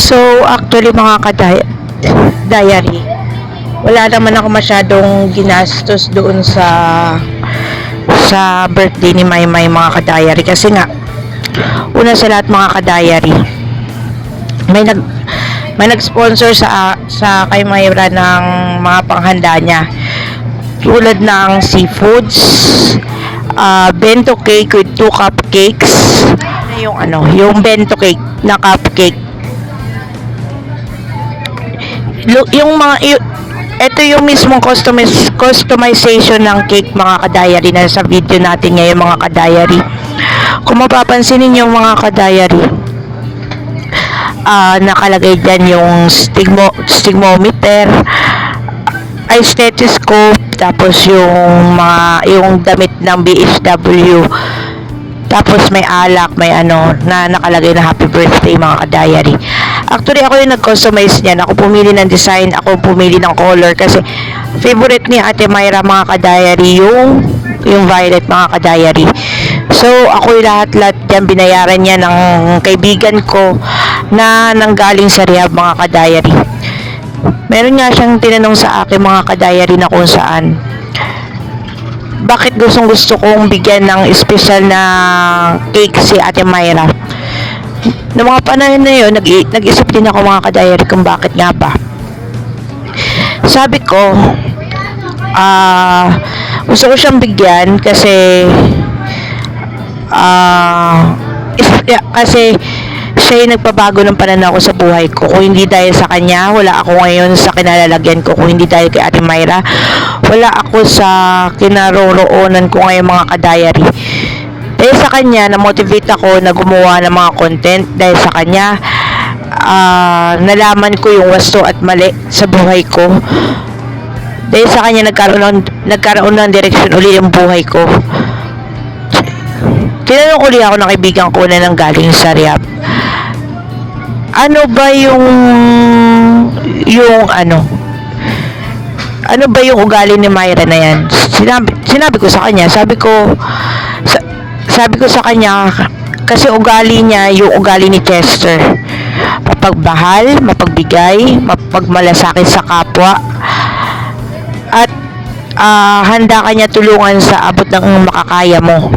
So, actually mga ka-diary, wala naman ako masyadong ginastos doon sa birthday ni Maymay mga ka-diary. Kasi nga, una sa lahat mga ka-diary, may nag-sponsor sa kay Mayra ng mga panghanda niya. Tulad ng seafoods, bento cake with 2 cupcakes. Yung bento cake na cupcake. Ito yung mismong customization ng cake mga ka-diary na sa video natin ngayon mga ka-diary. Kung mapapansin niyo mga ka-diary, nakalagay dyan yung stigmometer, stethoscope, tapos yung damit ng BHW, tapos may alak, may na nakalagay na happy birthday mga ka-diary. Actually, ako yung nag-customize niyan. Ako pumili ng design, ako pumili ng color kasi favorite ni Ate Mayra mga ka-diary yung violet mga ka-diary. So, ako yung lahat-lahat yan binayaran niya ng kaibigan ko na nanggaling sa rehab mga ka-diary. Meron nga siyang tinanong sa akin mga ka-diary na kung saan bakit gusto kong bigyan ng special na cake si Ate Mayra. Noong mga panahon na yun, nag-isip din ako mga ka-diary kung bakit nga ba. Sabi ko, gusto ko siyang bigyan kasi siya yung nagpabago ng pananaw ko sa buhay ko. Kung hindi dahil sa kanya, wala ako ngayon sa kinalalagyan ko. Kung hindi dahil kay Ate Mayra, wala ako sa kinaroroonan ko ngayon mga ka-diary. Dahil sa kanya, na-motivate ako na gumawa ng mga content. Dahil sa kanya, nalaman ko yung wasto at mali sa buhay ko. Dahil sa kanya, nagkaroon ng direksyon uli yung buhay ko. Tinanong uli ako ng kaibigan ko na nanggaling sa rehab. Ano ba yung ugali ni Mayra na yan? Sinabi ko sa kanya, sabi ko sa kanya, kasi ugali niya yung ugali ni Chester. Mapagbahal, mapagbigay, mapagmalasakit sa kapwa, at handa ka niya tulungan sa abot ng makakaya mo.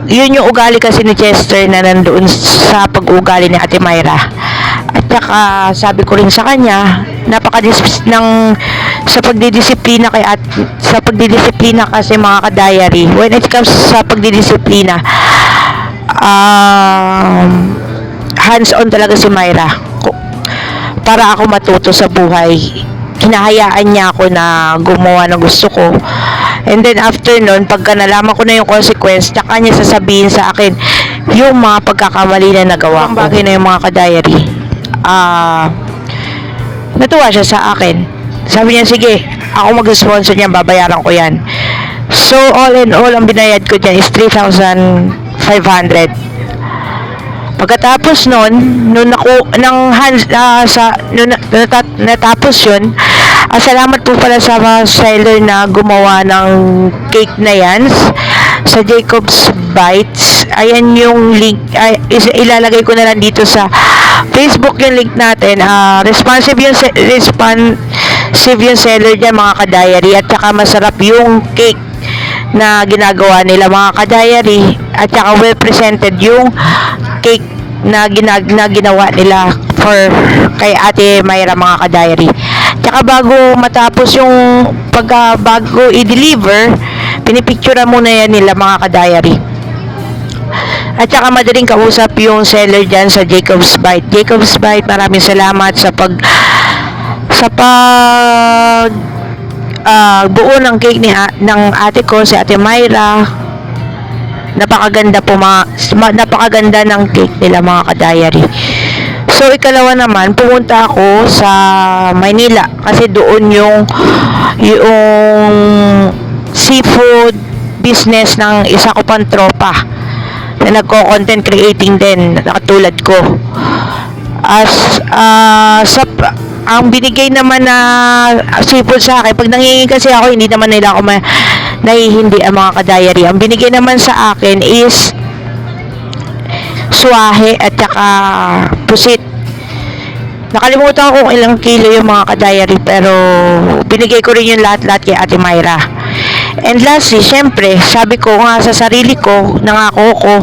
Yun yung ugali kasi ni Chester na nandoon sa pag-ugali ni Ate Mayra. At saka sabi ko rin sa kanya, sa pagdidisiplina kasi mga ka-diary, when it comes sa pagdidisiplina, hands-on talaga si Mayra para ako matuto sa buhay. Hinahayaan niya ako na gumawa ng gusto ko. And then after nun, pagka nalaman ko na yung consequence, tsaka niya sasabihin sa akin yung mga pagkakamali na nagawa ko. Ang bagay na yung mga ka-diary, natuwa siya sa akin. Sabi niya, sige, ako mag-sponsor niya, babayaran ko yan. So, all in all, ang binayad ko dyan is 3,500. Pagkatapos natapos yun, salamat po pala sa mga seller na gumawa ng cake na yan sa Jacob's Bites. Ayan yung link, ilalagay ko na lang dito sa Facebook yung link natin. Responsive yung seller dyan mga ka-diary, at saka masarap yung cake na ginagawa nila mga ka-diary, at saka well presented yung cake na ginawa nila kay Ate Mayra mga ka-diary. Tsaka bago matapos yung bago i-deliver, pinipicturean muna yan nila mga ka-diary. At saka madaling kausap yung seller dyan sa Jacob's Bite. Jacob's Bite, maraming salamat sa buo ng cake ng ate ko, si Ate Mayra. Napakaganda ng cake nila mga ka-diary. So, ikalawa naman, pumunta ako sa Maynila kasi doon yung seafood business ng isa ko pang tropa na nagko-content creating din, nakatulad ko. Ang binigay naman na seafood sa akin, pag nangingi kasi ako, hindi naman nila ako nahihindi ang mga ka-diary. Ang binigay naman sa akin is swahe at saka pusit. Nakalimutan ko kung ilang kilo yung mga ka-diary, pero binigay ko rin yung lahat-lahat kay Ate Myra. And lastly, syempre, sabi ko nga sa sarili ko, nangako ko,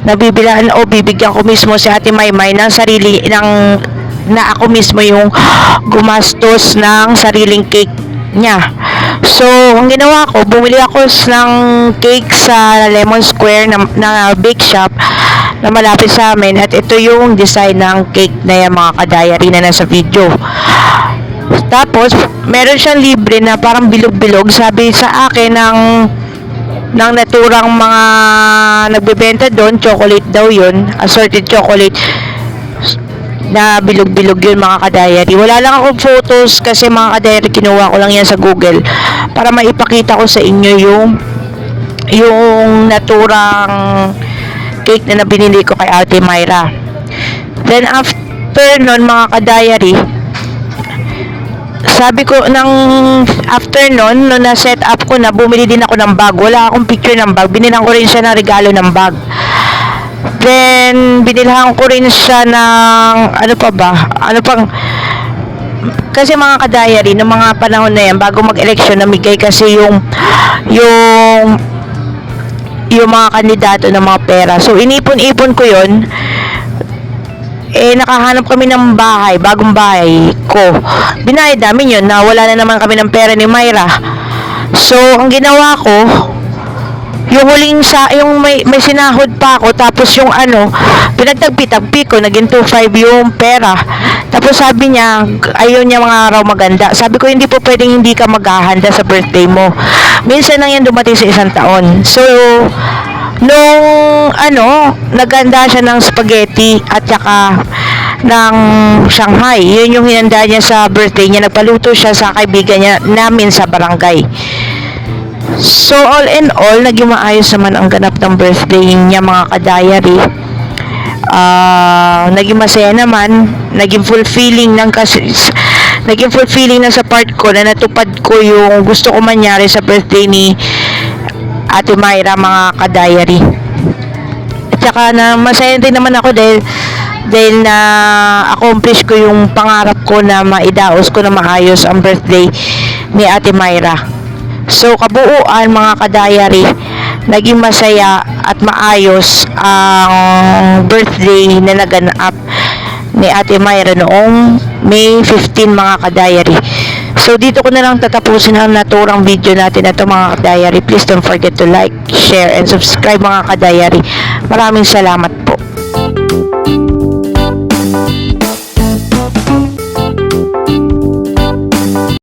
nabibilaan o bibigyan ko mismo si Ate Maymay ng sarili, na ako mismo yung gumastos ng sariling cake niya. So, ang ginawa ko, bumili ako ng cake sa Lemon Square na bake shop na malapit sa amin, at ito yung design ng cake na yung mga ka-diary na nasa video. Tapos, meron siyang libre na parang bilog-bilog. Sabi sa akin ng naturang mga nagbebenta doon, chocolate daw yun, assorted chocolate na bilog-bilog yun mga ka-diary. Wala lang akong photos kasi mga ka-diary, kinuha ko lang yan sa Google para maipakita ko sa inyo yung naturang cake na binili ko kay Ate Myra. Then after nun mga ka-diary, sabi ko, after nun, nung na-set up ko na, bumili din ako ng bag. Wala akong picture ng bag. Binilang ko rin siya ng regalo ng bag. Then, binilhan ko rin siya ng, kasi mga ka-diary, ng mga panahon na yan, bago mag-election, namigay kasi yung mga kandidato ng mga pera. So, inipon-ipon ko yun. Nakahanap kami ng bahay, bagong bahay ko. Binayad namin yun, na wala na naman kami ng pera ni Myra. So, ang ginawa ko, yung may sinahod pa ako, tapos yung pinagtagpi-tagpi ko, naging 2.5 yung pera. Tapos sabi niya, ayaw niya mga araw maganda. Sabi ko, hindi po pwedeng hindi ka maghahanda sa birthday mo. Minsan lang yan dumating sa isang taon. So, nung naghanda siya ng spaghetti at saka ng Shanghai. Yun yung hinanda niya sa birthday niya. Nagpaluto siya sa kaibigan niya namin sa barangay. So, all in all, naging maayos naman ang ganap ng birthday niya mga ka-diary. Naging masaya naman, naging fulfilling na sa part ko na natupad ko yung gusto ko mangyari sa birthday ni Ate Myra mga ka-diary. At saka na masaya din naman ako dahil na accomplish ko yung pangarap ko na maidaos ko na maayos ang birthday ni Ate Myra. So, kabuuan mga ka-diary, naging masaya at maayos ang birthday na naganap ni Ate Myra noong May 15 mga ka-diary. So, dito ko na lang tatapusin ang naturang video natin na ito mga ka-diary. Please don't forget to like, share, and subscribe mga ka-diary. Maraming salamat.